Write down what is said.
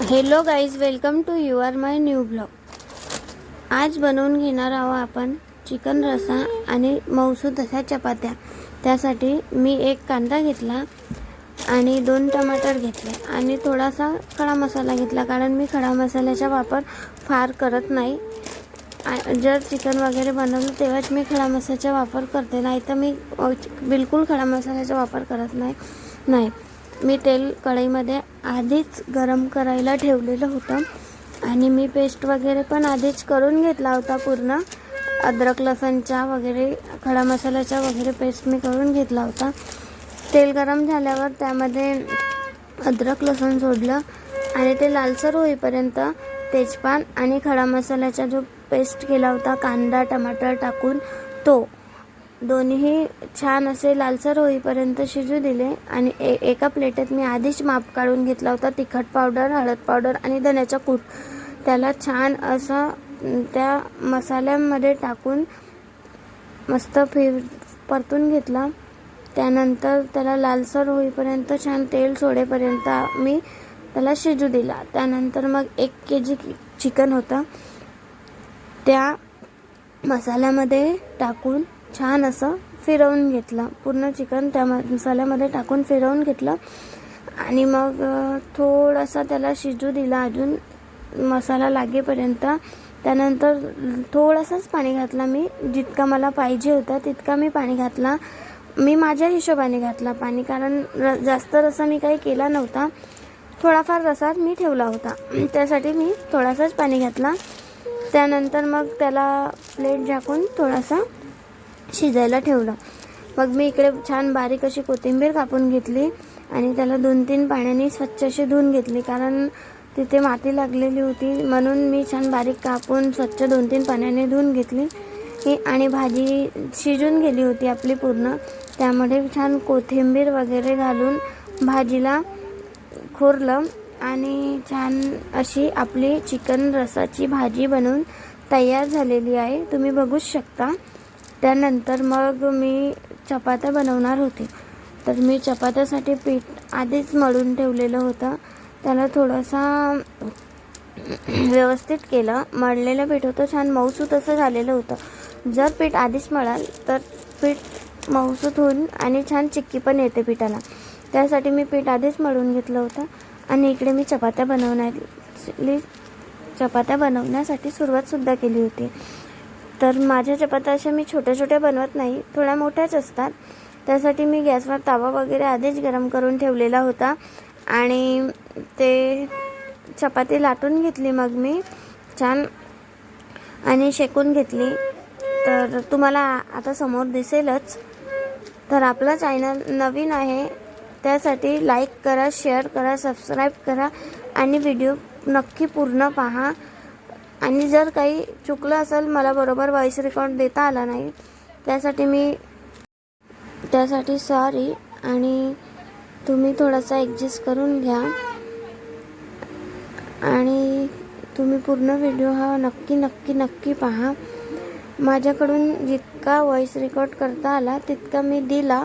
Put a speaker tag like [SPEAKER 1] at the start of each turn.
[SPEAKER 1] Hello guys, welcome to your my new blog. आज बनवून घेणार आहोत आपण चिकन रसा आणि मऊसूत अशा चपात्या। त्यासाठी मी एक कांदा घेतला आणि 2 टमाटर घेतले आणि थोडासा खडा मसाला घेतला, कारण मी खडा मसाल्याचा वापर फार करत नाही। जर चिकन वगैरे बनवलं तेव्हाच मी खडा मसाल्याचा वापर करते, नाही तर मी बिलकुल खडा मसाल्याचा वापर करत नाही। मी तेल कढईमध्ये आधीच गरम करायला ठेवलेलं होतं आणि मी पेस्ट वगैरे पण आधीच करून घेतला होता। पूर्ण अद्रक लसणचा वगैरे खडा मसाल्याचा वगैरे पेस्ट मी करून घेतला होता। तेल गरम झाल्यावर त्यामध्ये अद्रक लसण सोडलं आणि ते लालसर होईपर्यंत तेजपान आणि खडा मसाल्याचा जो पेस्ट केला होता कांदा टमाटर टाकून तो दोन्ही छान असे लालसर होईपर्यंत शिजू दिले। आणि एका प्लेटेत मी आधीच माप काढून घेतला होता तिखट पावडर, हळद पावडर आणि धण्याचा कूट। त्याला छान असा त्या मसाल्यामध्ये टाकून मस्त परतून घेतला। त्यानंतर त्याला लालसर होईपर्यंत छान तेल सोडेपर्यंत मी त्याला शिजू दिला। त्यानंतर मग 1 केजी चिकन होतं, त्या मसाल्यामध्ये टाकून छान असं फिरवून घेतलं। पूर्ण चिकन त्या मसाल्यामध्ये टाकून फिरवून घेतलं आणि मग थोडासा त्याला शिजू दिला अजून मसाला लागेपर्यंत। त्यानंतर थोडासाच पाणी घातला, मी जितका मला पाहिजे होता तितका मी पाणी घातला। मी माझ्या हिशोबाने घातला पाणी, कारण जास्त रसा मी काही केला नव्हता, थोडाफार रसा मी ठेवला होता, त्यासाठी मी थोडासाच पाणी घातला। त्यानंतर मग त्याला प्लेट झाकून थोडासा शिजायला ठेवलं। मग मी इकडे छान बारीक अशी कोथिंबीर कापून घेतली आणि त्याला 2-3 पाण्याने स्वच्छ अशी धुवून घेतली, कारण तिथे माती लागलेली होती, म्हणून मी छान बारीक कापून स्वच्छ 2-3 पाण्याने धुवून घेतली। आणि भाजी शिजून गेली होती आपली पूर्ण, त्यामध्ये छान कोथिंबीर वगैरे घालून भाजीला खोरलं आणि छान अशी आपली चिकन रसाची भाजी बनवून तयार झालेली आहे, तुम्ही बघूच शकता। त्यानंतर मग मी चपात्या बनवणार होते, तर मी चपात्यासाठी पीठ आधीच मळून ठेवलेलं होतं, त्याला थोडासा व्यवस्थित केलं। मळलेलं पीठ होतं, छान मऊसूत असं झालेलं होतं। जर पीठ आधीच मळाल तर पीठ मऊसूत होऊन आणि छान चिक्की पण येते पिठाला, त्यासाठी मी पीठ आधीच मळून घेतलं होतं। आणि इकडे मी चपात्या बनवण्यासाठी सुरुवातसुद्धा केली होती। तर माझ्या चपात्या अशा मी छोट्या छोट्या बनवत नाही, थोड्या मोठ्याच असतात, त्यासाठी मी गॅसवर तवा वगैरे आधीच गरम करून ठेवलेला होता आणि ते चपाती लाटून घेतली मग मी छान आणि शेकून घेतली। तर तुम्हाला आता समोर दिसेलच। तर आपला चॅनल नवीन आहे, त्यासाठी लाईक करा, शेअर करा, सबस्क्राईब करा आणि व्हिडिओ नक्की पूर्ण पहा। आणि जर काही चुकलं असेल, मला बरोबर व्हॉइस रेकॉर्ड देता आला नाही, त्यासाठी सॉरी, आणि तुम्ही थोडासा ॲडजस्ट करून घ्या। आणि तुम्ही पूर्ण व्हिडिओ हा नक्की पहा। माझ्याकडून जितका व्हॉइस रेकॉर्ड करता आला तितका मी दिला,